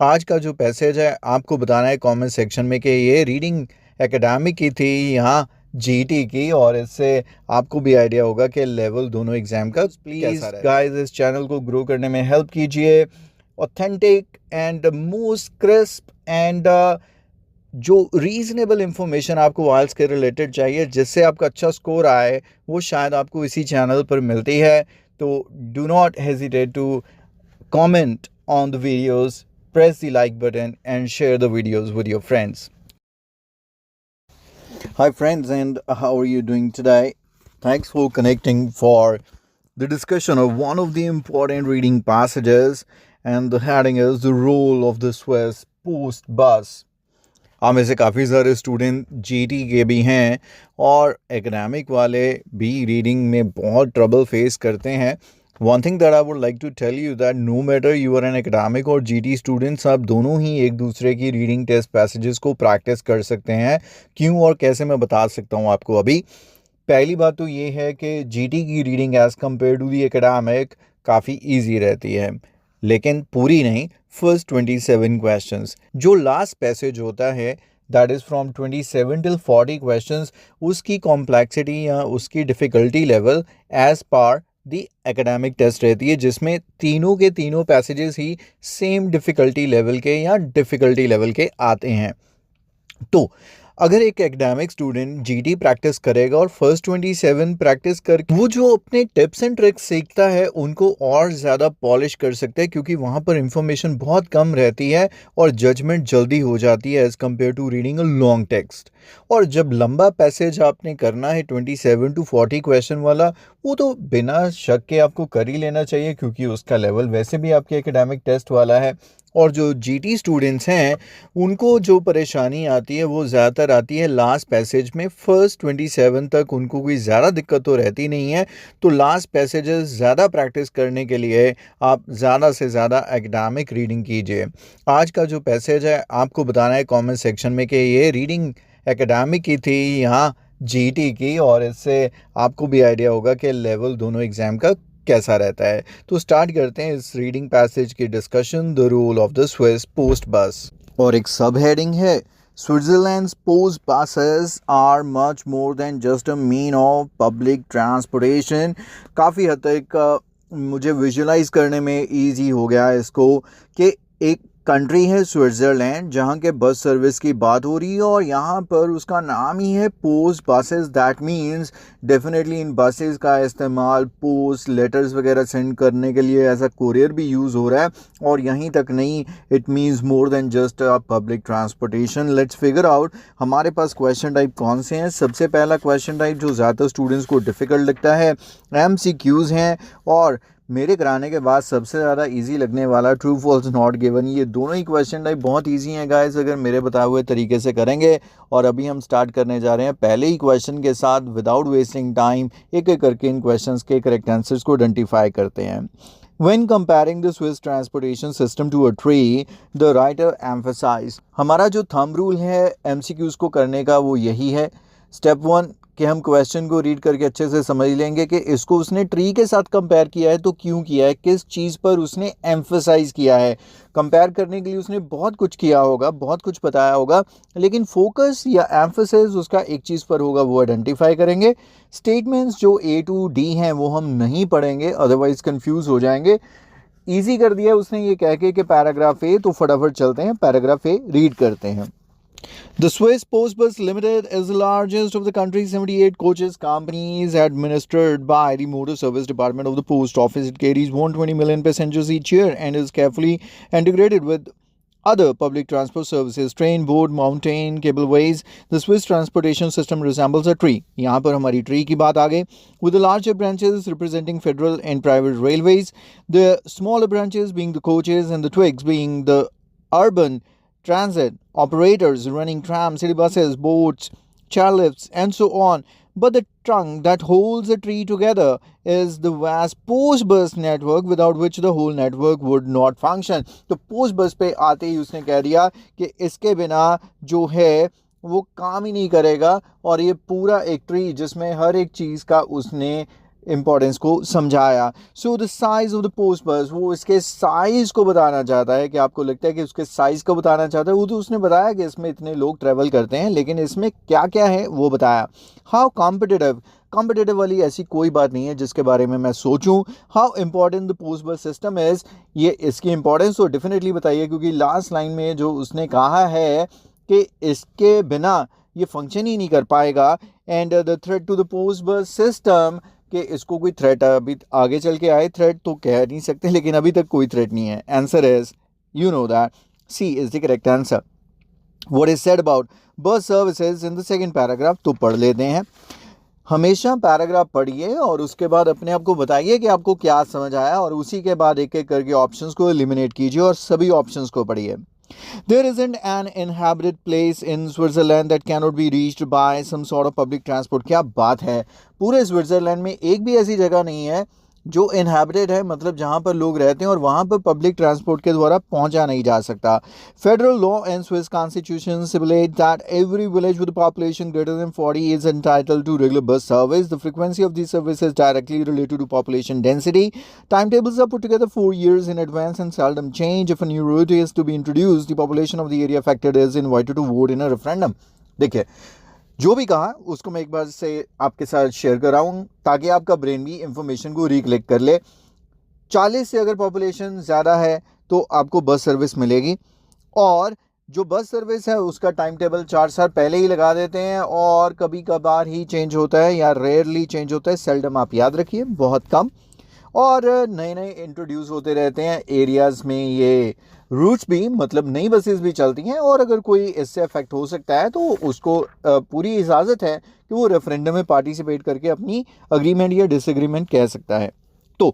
आज का जो पैसेज है आपको बताना है कमेंट सेक्शन में कि ये रीडिंग एकेडमिक की थी यहाँ जीटी की, और इससे आपको भी आइडिया होगा कि लेवल दोनों एग्जाम का प्लीज गाइस इस चैनल को ग्रो करने में हेल्प कीजिए। Authentic and most crisp and जो रीजनेबल इंफॉर्मेशन आपको आइल्स के रिलेटेड चाहिए जिससे आपका अच्छा स्कोर आए, वो शायद आपको इसी चैनल पर मिलती है। तो do not hesitate to comment on the videos, press the like button and share the videos with your friends. Hi friends, and how are you doing today? Thanks for connecting for the discussion of one of the important reading passages, and the heading is the role of the Swiss post bus. हम में से काफ़ी सारे student GT के भी हैं और academic वाले भी रीडिंग में बहुत ट्रबल फेस करते हैं। One thing that I would like to tell you that no matter you are an academic और जीटी स्टूडेंट्स, आप दोनों ही एक दूसरे की रीडिंग टेस्ट पैसेजेस को प्रैक्टिस कर सकते हैं। क्यों और कैसे मैं बता सकता हूँ आपको। अभी पहली बात तो ये है कि जीटी की reading as compare to the academic काफ़ी ईजी रहती है, लेकिन पूरी नहीं। फर्स्ट 27 क्वेश्चंस, जो लास्ट पैसेज होता है that is from 27 till 40 questions, उसकी कॉम्प्लेक्सिटी या उसकी डिफ़िकल्टी लेवल एज पर दी एकेडमिक टेस्ट रहती है, जिसमें तीनों के तीनों पैसेजेस ही सेम डिफ़िकल्टी लेवल के या डिफ़िकल्टी लेवल के आते हैं। तो अगर एक एकेडमिक स्टूडेंट जीटी प्रैक्टिस करेगा और फर्स्ट 27 प्रैक्टिस कर, वो जो अपने टिप्स एंड ट्रिक्स सीखता है उनको और ज़्यादा पॉलिश कर सकता है, क्योंकि वहाँ पर इंफॉर्मेशन बहुत कम रहती है और जजमेंट जल्दी हो जाती है as compare to reading a long text. और जब लंबा पैसेज आपने करना है 27 टू 40 क्वेश्चन वाला, वो तो बिना शक के आपको कर ही लेना चाहिए, क्योंकि उसका लेवल वैसे भी आपके एकेडमिक टेस्ट वाला है। और जो जीटी स्टूडेंट्स हैं उनको जो परेशानी आती है वो ज़्यादातर आती है लास्ट पैसेज में। फर्स्ट 27 तक उनको कोई ज़्यादा दिक्कत तो रहती नहीं है। तो लास्ट पैसेजेस ज़्यादा प्रैक्टिस करने के लिए आप ज़्यादा से ज़्यादा एकेडमिक रीडिंग कीजिए। आज का जो पैसेज है आपको बताना है कमेंट सेक्शन में कि ये रीडिंग एकेडमिक की थी यहाँ जीटी की, और इससे आपको भी आइडिया होगा कि लेवल दोनों एग्ज़ाम का कैसा रहता है। तो स्टार्ट करते हैं इस रीडिंग पैसेज की discussion, the role of the Swiss post bus. और एक सब हेडिंग है, Switzerland's post buses are much more than just a mean of public transportation। काफ़ी हद तक मुझे विजुलाइज करने में ईजी हो गया है इसको, कि एक कंट्री है स्विट्ज़रलैंड जहाँ के बस सर्विस की बात हो रही है, और यहाँ पर उसका नाम ही है post buses. That means definitely in buses का इस्तेमाल पोस्ट लेटर्स वगैरह सेंड करने के लिए एज अ कोरियर भी यूज़ हो रहा है। और यहीं तक नहीं, it means more than just a public transportation. Let's figure out हमारे पास क्वेश्चन टाइप कौन से हैं। सबसे पहला क्वेश्चन टाइप जो ज़्यादातर स्टूडेंट्स को डिफ़िकल्ट लगता है, MCQs हैं, और मेरे कराने के बाद सबसे ज़्यादा इजी लगने वाला ट्रू फॉल्स नॉट गिवन। ये दोनों ही क्वेश्चन टाइप बहुत इजी हैं गाइस, अगर मेरे बताए हुए तरीके से करेंगे। और अभी हम स्टार्ट करने जा रहे हैं पहले ही क्वेश्चन के साथ। विदाउट वेस्टिंग टाइम एक एक करके इन क्वेश्चंस के करेक्ट आंसर्स को आइडेंटिफाई करते हैं। When comparing the Swiss transportation system to a tree, the writer emphasized। हमारा जो थंब रूल है MCQs को करने का वो यही है। स्टेप 1 कि हम क्वेश्चन को रीड करके अच्छे से समझ लेंगे कि इसको उसने ट्री के साथ कंपेयर किया है, तो क्यों किया है, किस चीज़ पर उसने एम्फसाइज किया है। कंपेयर करने के लिए उसने बहुत कुछ किया होगा, बहुत कुछ बताया होगा, लेकिन फोकस या एम्फसाइज उसका एक चीज़ पर होगा, वो आइडेंटिफाई करेंगे। स्टेटमेंट्स जो A to D हैं वो हम नहीं पढ़ेंगे, अदरवाइज कंफ्यूज हो जाएंगे। ईजी कर दिया उसने ये कह के कि पैराग्राफ ए, तो फटाफट चलते हैं पैराग्राफ ए रीड करते हैं। The Swiss Post Bus Limited is the largest of the country's 78 coaches companies administered by the Motor Service Department of the Post Office. It carries 120 million passengers each year and is carefully integrated with other public transport services, train, boat, mountain, cableways. The Swiss transportation system resembles a tree. यहाँ पर हमारी tree की बात आ गई. With the larger branches representing federal and private railways, the smaller branches being the coaches and the twigs being the urban transit operators running trams, city buses, boats, chairlifts, and so on. But the trunk that holds the tree together is the vast post bus network, without which the whole network would not function. तो post बस पे आते ही उसने कह दिया कि इसके बिना जो है वो काम ही नहीं करेगा, और ये पूरा एक ट्री जिसमें हर एक चीज़ का उसने इंपॉर्टेंस को समझाया. So the size of the post बस, वो इसके साइज को बताना चाहता है कि आपको लगता है कि उसके साइज को बताना चाहता है. वो तो उसने बताया कि इसमें इतने लोग ट्रेवल करते हैं, लेकिन इसमें क्या क्या है वो बताया. हाउ कॉम्पिटिटिव, कॉम्पिटिटिव वाली ऐसी कोई बात नहीं है जिसके बारे में मैं सोचूं. How important the post bus system is, ये इसकी इंपॉर्टेंस तो डेफिनेटली बताइए, क्योंकि लास्ट लाइन में जो उसने कहा है कि इसके बिना ये फंक्शन ही नहीं कर पाएगा. And the threat to the post bus system, कि इसको कोई थ्रेट अभी आगे चल के आए, थ्रेट तो कह नहीं सकते, लेकिन अभी तक कोई थ्रेट नहीं है. Answer is, you know that, C is the correct answer. What is said about bus services in the second paragraph, तो पढ़ लेते हैं. हमेशा पैराग्राफ पढ़िए और उसके बाद अपने आप को बताइए कि आपको क्या समझ आया, और उसी के बाद एक एक करके ऑप्शंस को एलिमिनेट कीजिए और सभी ऑप्शंस को पढ़िए. There isn't an inhabited place in Switzerland that cannot be reached by some sort of public transport. क्या बात है, पूरे स्विट्जरलैंड में एक भी ऐसी जगह नहीं है जो इनहैबिटेड है, मतलब जहाँ पर लोग रहते हैं और वहाँ पर पब्लिक ट्रांसपोर्ट के द्वारा पहुँचा नहीं जा सकता. Federal law and Swiss constitution stipulate that every village with population greater than 40 is entitled to regular bus service. The frequency of this service is directly related to population density. Timetables are put together 4 years in advance and seldom change. If a new route is to be introduced, the population of the area affected is invited to vote in a referendum. देखिए, जो भी कहा उसको मैं एक बार से आपके साथ शेयर कर रहा हूँ ताकि आपका ब्रेन भी इंफॉर्मेशन को रिकलेक्ट कर ले. 40 से अगर पॉपुलेशन ज़्यादा है तो आपको बस सर्विस मिलेगी, और जो बस सर्विस है उसका टाइम टेबल 4 साल पहले ही लगा देते हैं, और कभी कभार ही चेंज होता है या रेयरली चेंज होता है. सेल्डम आप याद रखिए, बहुत कम, और नए नए इंट्रोड्यूस होते रहते हैं एरियाज़ में ये रूट्स भी, मतलब नई बसेस भी चलती हैं. और अगर कोई इससे अफेक्ट हो सकता है तो उसको पूरी इजाज़त है कि वो रेफरेंडम में पार्टिसिपेट करके अपनी अग्रीमेंट या डिसएग्रीमेंट कह सकता है. तो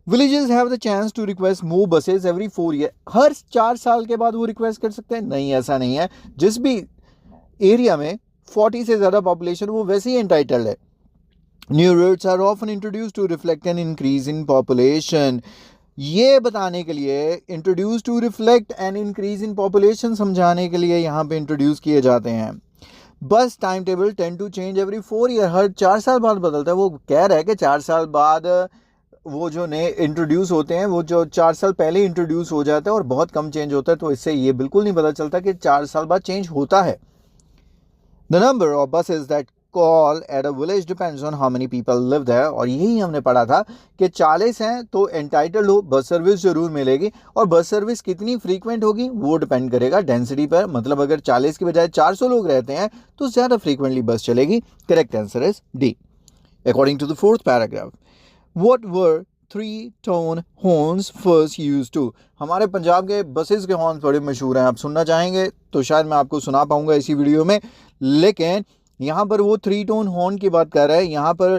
villages have the chance to request more buses every 4 year. हर 4 साल के बाद वो रिक्वेस्ट कर सकते हैं? नहीं, ऐसा नहीं है. जिस भी एरिया में 40 से ज़्यादा पॉपुलेशन, वो वैसे ही एंटाइटल्ड है. New routes are often introduced to reflect an increase in population. ये बताने के लिए, introduced to reflect an increase in population समझाने के लिए यहाँ पे introduce किए जाते हैं. बस time table tend to change every 4 year, हर 4 साल बाद बदलता है. वो कह रहा है कि 4 साल बाद वो जो नए इंट्रोड्यूस होते हैं वो जो 4 साल पहले इंट्रोड्यूस हो जाता है और बहुत कम चेंज होता है, तो इससे ये बिल्कुल नहीं पता चलता कि 4 साल बाद चेंज होता है. The number of buses that call at a village depends on how many people live there. और यही हमने पढ़ा था कि 40 हैं तो एंटाइटल्ड हो, बस सर्विस जरूर मिलेगी. और बस सर्विस कितनी फ्रीक्वेंट होगी वो डिपेंड करेगा डेंसिटी पर. मतलब अगर 40 की बजाय 400 लोग रहते हैं तो ज़्यादा फ्रीक्वेंटली बस चलेगी. Correct answer is D. According to the 4th paragraph, what were 3-tone horns first used to. हमारे पंजाब के बसेस के हॉर्न्स बड़े मशहूर हैं. आप सुनना चाहेंगे तो शायद मैं आपको सुना पाऊंगा इसी वीडियो में, लेकिन यहाँ पर वो 3-tone हॉर्न की बात कर रहा है. यहाँ पर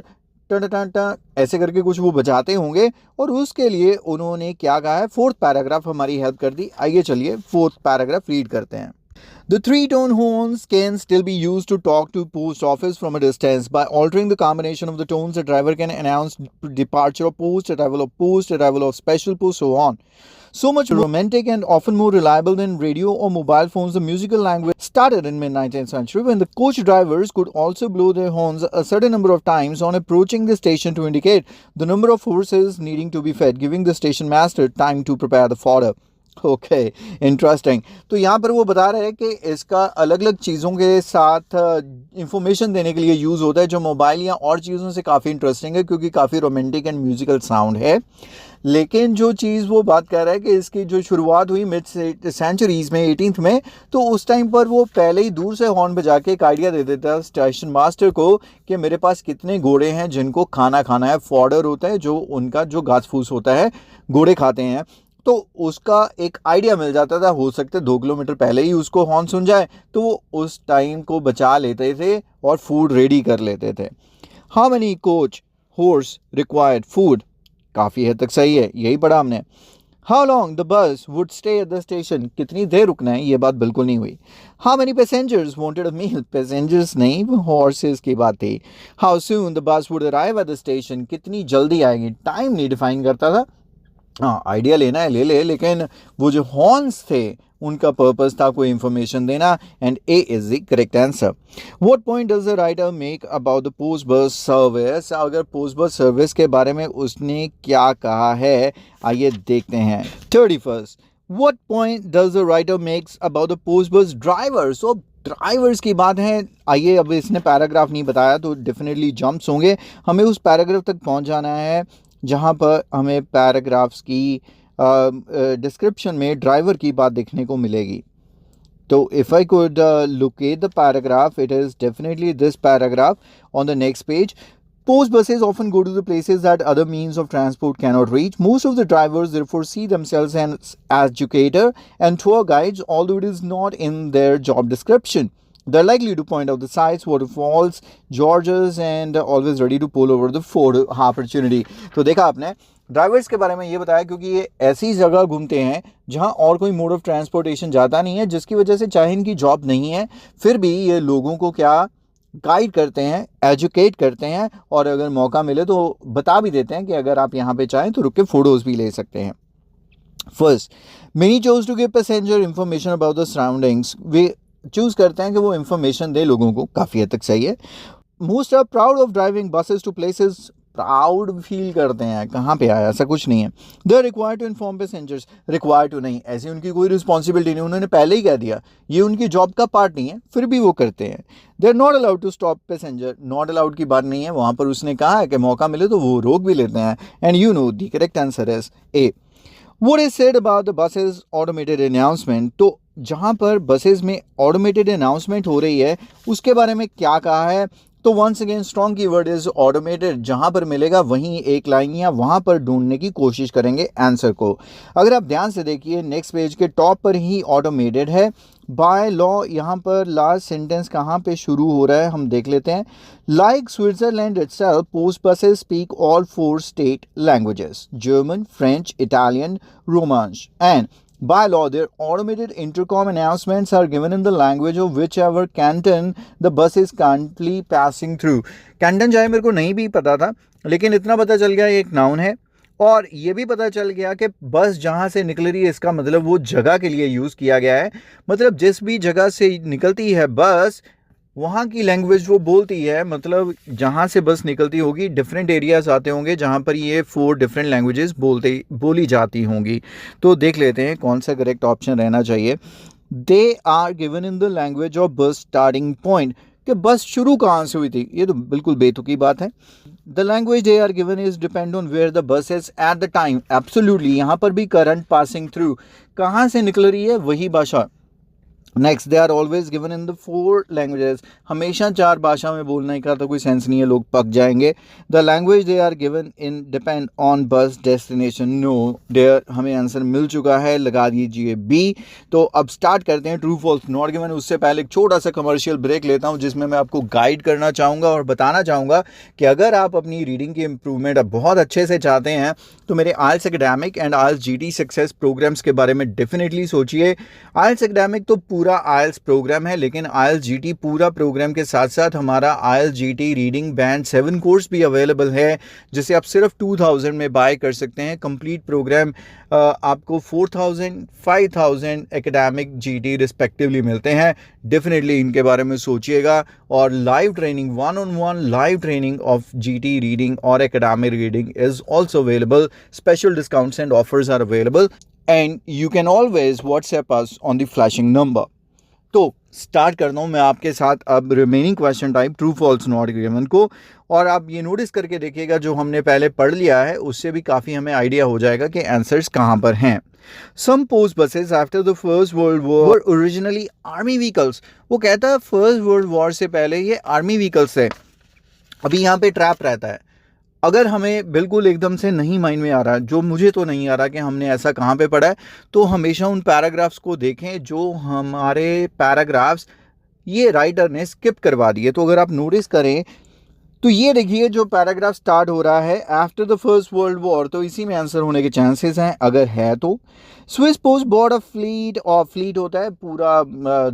टन टन टन ऐसे करके कुछ वो बजाते होंगे, और उसके लिए उन्होंने क्या कहा है. 4th पैराग्राफ हमारी हेल्प कर दी. आइए चलिए 4th पैराग्राफ रीड करते हैं. The 3-tone horns can still be used to talk to post office from a distance. By altering the combination of the tones, the driver can announce departure of post, arrival of special post, so on. So much romantic and often more reliable than radio or mobile phones, the musical language started in mid-19th century when the coach drivers could also blow their horns a certain number of times on approaching the station to indicate the number of horses needing to be fed, giving the station master time to prepare the fodder. Okay, interesting. तो यहाँ पर वो बता रहे हैं कि इसका अलग अलग चीज़ों के साथ इंफॉर्मेशन देने के लिए यूज़ होता है, जो मोबाइल या और चीज़ों से काफ़ी इंटरेस्टिंग है क्योंकि काफ़ी रोमांटिक एंड म्यूजिकल साउंड है. लेकिन जो चीज़ वो बात कर रहा है कि इसकी जो शुरुआत हुई मिड सेंचुरीज़ में, 18th में, तो उस टाइम पर वो पहले ही दूर से हॉर्न बजा के एक आइडिया दे देता है स्टेशन मास्टर को कि मेरे पास कितने घोड़े हैं जिनको खाना खाना है. फॉडर होता है जो उनका जो घास फूस होता है, घोड़े खाते हैं, तो उसका एक आइडिया मिल जाता था. हो सकता है 2 किलोमीटर पहले ही उसको हॉर्न सुन जाए, तो वो उस टाइम को बचा लेते थे और फूड रेडी कर लेते थे. How many coach horse required food, काफ़ी हद तक सही है, यही पढ़ा हमने. How long the bus would stay at the station, कितनी देर रुकना है, ये बात बिल्कुल नहीं हुई. How many passengers wanted a meal, passengers नहीं, हॉर्सेस की बात थी. How soon the bus would arrive at the station, कितनी जल्दी आएगी, टाइम नहीं डिफाइन करता था. हाँ, आइडिया लेना है ले ले, लेकिन वो जो हॉर्न्स थे उनका पर्पस था कोई इंफॉर्मेशन देना, and A is the correct answer. What point does the writer make about the post bus service? अगर पोस्ट बस सर्विस के बारे में उसने क्या कहा है, आइए देखते हैं. 31st, what point does the writer makes about the post bus driver? So drivers की बात है. आइए, अब इसने पैराग्राफ नहीं बताया तो डेफिनेटली जंप्स होंगे. हमें उस पैराग्राफ तक पहुंच जाना है जहां पर हमें पैराग्राफ्स की डिस्क्रिप्शन में ड्राइवर की बात देखने को मिलेगी. तो if I could locate the paragraph, it is definitely this paragraph on the next page. Post buses often go to the places that other means of transport cannot reach. Most of the drivers therefore see themselves as educator and tour guides, although it is not in their job description. They're likely to point out the sights, waterfalls, gorges, and always ready to pull over the for opportunity. तो देखा आपने, drivers के बारे में ये बताया क्योंकि ये ऐसी जगह घूमते हैं जहां और कोई मोड ऑफ ट्रांसपोर्टेशन जाता नहीं है, जिसकी वजह से चाहे इनकी जॉब नहीं है फिर भी ये लोगों को क्या गाइड करते हैं, एजुकेट करते हैं, और अगर मौका मिले तो बता भी देते हैं कि अगर आप यहाँ पे चाहें तो रुक के फोटोज़ भी ले सकते हैं. First, many choose to give passenger information about the surroundings. वे चूज़ करते हैं कि वो इन्फॉर्मेशन दे लोगों को, काफ़ी हद तक सही है. Most are proud of driving buses to places. Proud feel करते हैं, कहाँ पे आया, ऐसा कुछ नहीं है. They are required to inform passengers. Required to नहीं, ऐसी उनकी कोई रिस्पॉन्सिबिलिटी नहीं, उन्होंने पहले ही कह दिया, ये उनकी जॉब का पार्ट नहीं है, फिर भी वो करते हैं. They are not allowed to stop passenger. Not allowed की बात नहीं है, वहाँ पर उसने कहा है कि मौका मिले तो वो रोक भी लेते हैं. And you know the correct answer is a. What is said about the buses automated announcement? तो जहाँ पर बसेस में ऑटोमेटेड अनाउंसमेंट हो रही है उसके बारे में क्या कहा है? तो once again strong keyword is automated. जहाँ पर मिलेगा वहीं एक लाइन या वहाँ पर ढूंढने की कोशिश करेंगे आंसर को. अगर आप ध्यान से देखिए नेक्स्ट पेज के टॉप पर ही ऑटोमेटेड है. बाय लॉ, यहाँ पर लास्ट सेंटेंस कहाँ पे शुरू हो रहा है हम देख लेते हैं. Like Switzerland itself, post buses speak all 4 state languages, German, French, Italian, Romansh. And by law, their automated intercom announcements are given in the language of whichever canton the bus is currently passing through. Canton जाए मेरे को नहीं भी पता था, लेकिन इतना पता चल गया ये एक नाउन है, और ये भी पता चल गया कि बस जहाँ से निकल रही है इसका मतलब वो जगह के लिए यूज़ किया गया है. मतलब जिस भी जगह से निकलती है बस वहाँ की लैंग्वेज वो बोलती है. मतलब जहाँ से बस निकलती होगी डिफरेंट एरियाज आते होंगे जहाँ पर ये 4 डिफरेंट लैंग्वेजेस बोली जाती होंगी. तो देख लेते हैं कौन सा करेक्ट ऑप्शन रहना चाहिए. They are given in the language of bus starting point, कि बस शुरू कहाँ से हुई थी, ये तो बिल्कुल बेतुकी बात है. The language they are given is depend on where the bus is at the time. Absolutely, यहाँ पर भी करंट पासिंग थ्रू, कहाँ से निकल रही है वही भाषा. Next, they are always given in the 4 languages. हमेशा 4 भाषा में बोलने का तो कोई सेंस नहीं है, लोग पक जाएंगे. The language they are given in depend on bus destination. No there, हमें आंसर मिल चुका है, लगा दीजिए बी. तो अब स्टार्ट करते हैं ट्रू फॉल्स नॉट गिवन. उससे पहले एक छोटा सा कमर्शियल ब्रेक लेता हूं जिसमें मैं आपको गाइड करना चाहूँगा और बताना चाहूँगा कि अगर आप अपनी रीडिंग की इम्प्रूवमेंट बहुत अच्छे से चाहते हैं तो मेरे IELTS academic and IELTS GT success programs के बारे में डेफिनेटली सोचिए. आइल्स एकेडमिक तो पूरा आइल्स प्रोग्राम है, लेकिन आइल्स जीटी पूरा प्रोग्राम के साथ साथ हमारा आइल्स जीटी रीडिंग बैंड 7 कोर्स भी अवेलेबल है, जिसे आप सिर्फ 2000 में बाय कर सकते हैं. कंप्लीट प्रोग्राम आपको 4000 5000 एकेडमिक जीटी रिस्पेक्टिवली मिलते हैं. डेफिनेटली इनके बारे में सोचिएगा. और live training, 1-on-1 live training of GT reading और academic reading is also available. Special discounts and offers are available and you can always WhatsApp us on the flashing number. तो start करता हूँ मैं आपके साथ अब remaining question type true false not given को. और आप ये नोटिस करके देखिएगा जो हमने पहले पढ़ लिया है उससे भी काफ़ी हमें आइडिया हो जाएगा कि आंसर्स कहाँ पर हैं. Some post buses after the first world war originally army vehicles. वो कहता है फर्स्ट वर्ल्ड वॉर से पहले ये आर्मी व्हीकल्स है. अभी यहाँ पे ट्रैप रहता है. अगर हमें बिल्कुल एकदम से नहीं माइंड में आ रहा, जो मुझे तो नहीं आ रहा कि हमने ऐसा कहाँ पे पढ़ा है, तो हमेशा उन पैराग्राफ्स को देखें जो हमारे पैराग्राफ्स ये राइटर ने स्किप करवा दिए. तो अगर आप नोटिस करें तो ये देखिए जो पैराग्राफ स्टार्ट हो रहा है after the first world war, तो इसी में आंसर होने के चांसेस हैं अगर है तो. Swiss post bought a fleet, और फ्लीट होता है पूरा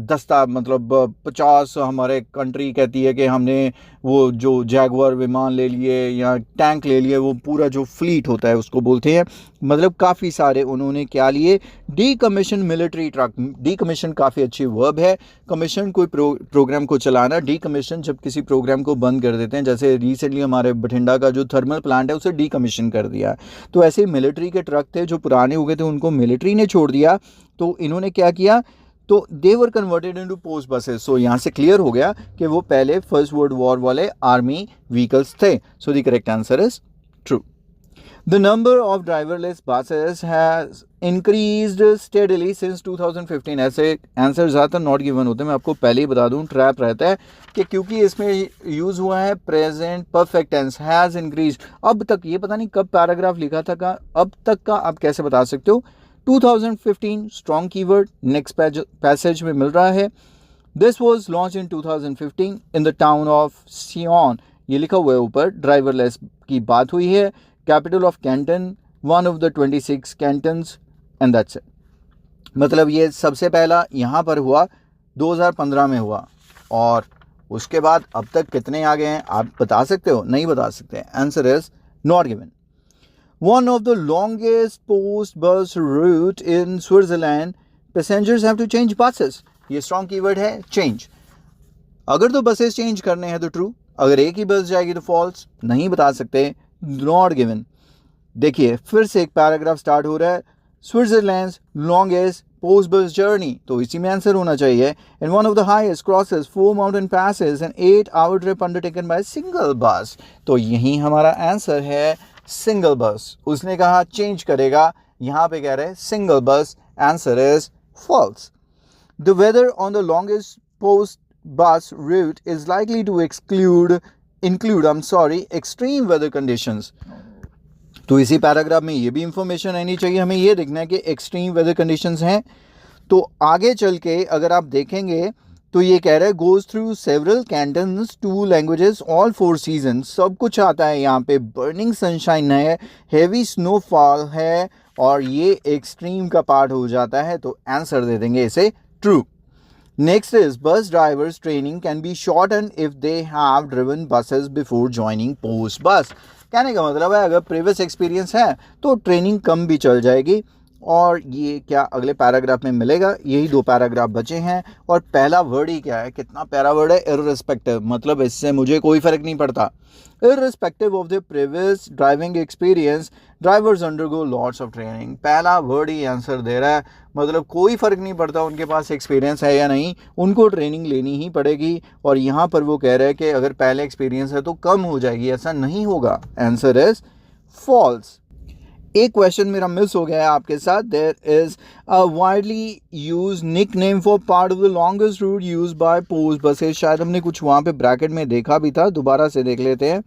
दस्ता, मतलब 50 हमारे कंट्री कहती है कि हमने वो जो जैगुआर विमान ले लिए या टैंक ले लिए, वो पूरा जो फ्लीट होता है उसको बोलते हैं। मतलब काफ़ी सारे उन्होंने क्या लिए, डीकमीशन मिलिट्री ट्रक। डीकमीशन काफ़ी अच्छी वर्ब है। कमीशन कोई प्रोग्राम को चलाना, डीकमीशन जब किसी प्रोग्राम को बंद कर देते हैं, जैसे रिसेंटली हमारे बठिंडा का जो थर्मल प्लांट है उसे डीकमीशन कर दिया। तो ऐसे ही मिलिट्री के ट्रक थे जो पुराने हो गए थे, उनको मिलिट्री ने छोड़ दिया, तो इन्होंने क्या किया, तो दे वर कन्वर्टेड इनटू पोस्ट बसेस। सो यहाँ से क्लियर हो गया कि वो पहले फर्स्ट वर्ल्ड वॉर वाले आर्मी व्हीकल्स थे। So the correct answer is true. The number of driverless buses has increased steadily since 2015। ऐसे आंसर ज़्यादातर नॉट गिवन होते हैं, मैं आपको पहले ही बता दूं, ट्रैप रहता है कि क्योंकि इसमें यूज़ हुआ है present perfect tense, has increase. अब तक ये पता नहीं कब पैराग्राफ लिखा था का, अब तक का आप कैसे बता सकते हो। 2015 स्ट्रॉन्ग कीवर्ड नेक्स्ट पैसेज में मिल रहा है। This was launch in 2015 in the town of Sion, ये लिखा हुआ है ऊपर, ड्राइवरलेस की बात हुई है। Capital of Canton, one of the 26 cantons, and that's it. मतलब ये सबसे पहला यहाँ पर हुआ 2015 में हुआ, और उसके बाद अब तक कितने आ गए हैं आप बता सकते हो? नहीं बता सकते। Answer is not given. One of the longest post bus route in Switzerland, passengers have to change buses. ये स्ट्रॉन्ग कीवर्ड है, चेंज। अगर तो बसेस चेंज करने हैं तो ट्रू, अगर एक ही बस जाएगी तो फॉल्स। नहीं बता सकते, नॉट गिवन। देखिए फिर से एक पैराग्राफ स्टार्ट हो रहा है, स्विट्जरलैंड्स लॉन्गेस्ट पोस्ट बस जर्नी, तो इसी में आंसर होना चाहिए। And one of the highest crosses 4 mountain passes and 8-hour trip undertaken by single बस, तो यही हमारा आंसर है सिंगल बस। उसने कहा चेंज करेगा, यहाँ पे कह रहे हैं single bus, answer is false. The weather on the longest post bus route is likely to include extreme weather conditions। तो इसी पैराग्राफ में ये भी इंफॉर्मेशन रहनी चाहिए, हमें ये देखना है कि एक्सट्रीम वेदर कंडीशंस हैं। तो आगे चल के अगर आप देखेंगे तो ये कह रहा है goes through several cantons, 2 languages, all 4 season, सब कुछ आता है यहाँ पे। बर्निंग सनशाइन है, हेवी स्नोफॉल है, और ये एक्सट्रीम का पार्ट हो जाता है, तो आंसर दे देंगे इसे true. Next is bus drivers training can be shortened if they have driven buses before joining post bus। कहने का मतलब है अगर प्रीवियस एक्सपीरियंस है तो ट्रेनिंग कम भी चल जाएगी, और ये क्या अगले पैराग्राफ में मिलेगा। यही 2 पैराग्राफ बचे हैं, और पहला वर्ड ही क्या है, कितना प्यारा वर्ड है, इररिस्पेक्टिव। मतलब इससे मुझे कोई फर्क नहीं पड़ता। Irrespective of the previous driving experience drivers undergo lots of training. पहला वर्ड ही आंसर दे रहा है, मतलब कोई फ़र्क नहीं पड़ता उनके पास एक्सपीरियंस है या नहीं, उनको ट्रेनिंग लेनी ही पड़ेगी। और यहाँ पर वो कह रहे हैं कि अगर पहले एक्सपीरियंस है तो कम हो जाएगी, ऐसा नहीं होगा। Answer is false. एक क्वेश्चन मेरा मिस हो गया है आपके साथ। There is a widely use nickname for part of the longest route use by post buses. शायद हमने कुछ वहाँ पे ब्रैकेट में देखा भी था, दोबारा से देख लेते हैं।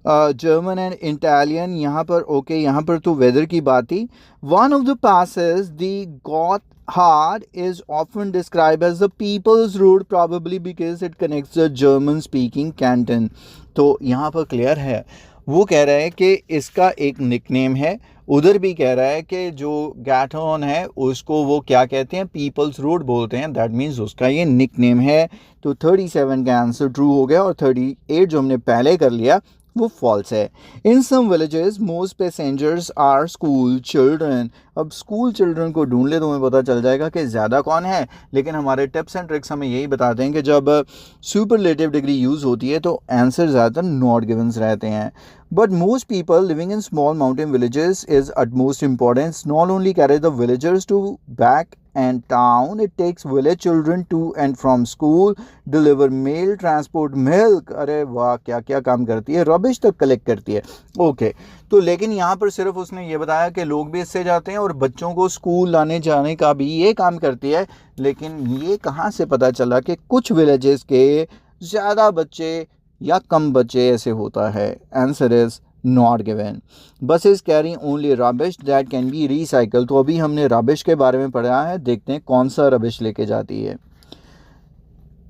जर्मन एंड इटालियन, यहाँ पर ओके, यहाँ पर तो वेदर की बात थी। One of the passes the Gotthard is often described as the people's road probably because it connects the German speaking canton। तो यहाँ पर क्लियर है, वो कह रहा है कि इसका एक निकनेम है। उधर भी कह रहा है कि जो गैथन है उसको वो क्या कहते हैं, पीपल्स रोड बोलते हैं, दैट मीन्स उसका ये निकनेम है। तो 37 का आंसर ट्रू हो गया, और 38 जो हमने पहले कर लिया वो फॉल्स है। In some villages most passengers are school children. अब स्कूल चिल्ड्रन को ढूंढ ले तो हमें पता चल जाएगा कि ज़्यादा कौन है, लेकिन हमारे टिप्स एंड ट्रिक्स हमें यही बताते हैं कि जब सुपरलेटिव डिग्री यूज़ होती है तो आंसर ज़्यादातर नॉट गिवन्स रहते हैं। But most people living in small mountain villages is at most importance, not only carry the villagers to back and town, it takes village children to and from school, deliver mail, transport milk। अरे वाह, क्या क्या काम करती है, rubbish तक collect करती है। ओके तो लेकिन यहाँ पर सिर्फ उसने ये बताया कि लोग भी इससे जाते हैं और बच्चों को स्कूल लाने जाने का भी ये काम करती है, लेकिन ये कहाँ से पता चला कि कुछ विलेजेस के ज़्यादा बच्चे या कम बच्चे ऐसे होता है। Answer is not given. Buses carry only rubbish that can be recycle. तो अभी हमने रबिश के बारे में पढ़ा है, देखते हैं कौन सा रबिश लेके जाती है।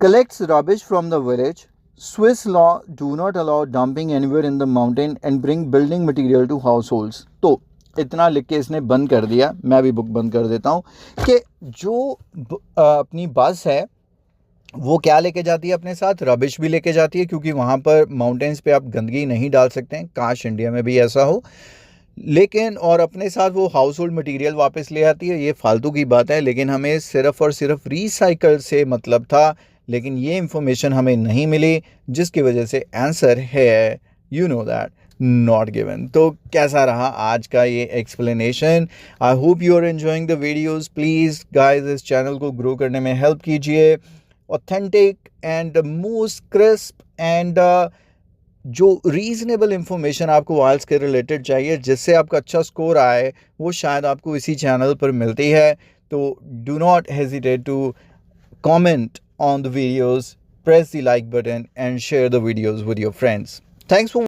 Collects rubbish from the village, Swiss law do not allow dumping anywhere in the mountain and bring building material to households. तो इतना लिख के इसने बंद कर दिया, मैं भी बुक बंद कर देता हूँ कि जो अपनी बस है वो क्या लेके जाती है अपने साथ? रबिश भी लेके जाती है, क्योंकि वहाँ पर माउंटेन्स पे आप गंदगी नहीं डाल सकते हैं। काश इंडिया में भी ऐसा हो। लेकिन और अपने साथ वो हाउस होल्ड मटीरियल वापस ले आती है। ये फालतू की बात है, लेकिन हमें सिर्फ और सिर्फ रिसाइकल से मतलब था, लेकिन ये इंफॉर्मेशन हमें नहीं मिली, जिसकी वजह से आंसर है you know that not given. तो कैसा रहा आज का ये explanation? I hope you are enjoying the videos. Please guys इस चैनल को ग्रो करने में हेल्प कीजिए। Authentic and most crisp and जो रीजनेबल इंफॉर्मेशन आपको वाइल्स के रिलेटेड चाहिए, जिससे आपका अच्छा स्कोर आए, वो शायद आपको इसी चैनल पर मिलती है। तो do not hesitate to comment on the videos, press the like button and share the videos with your friends. Thanks for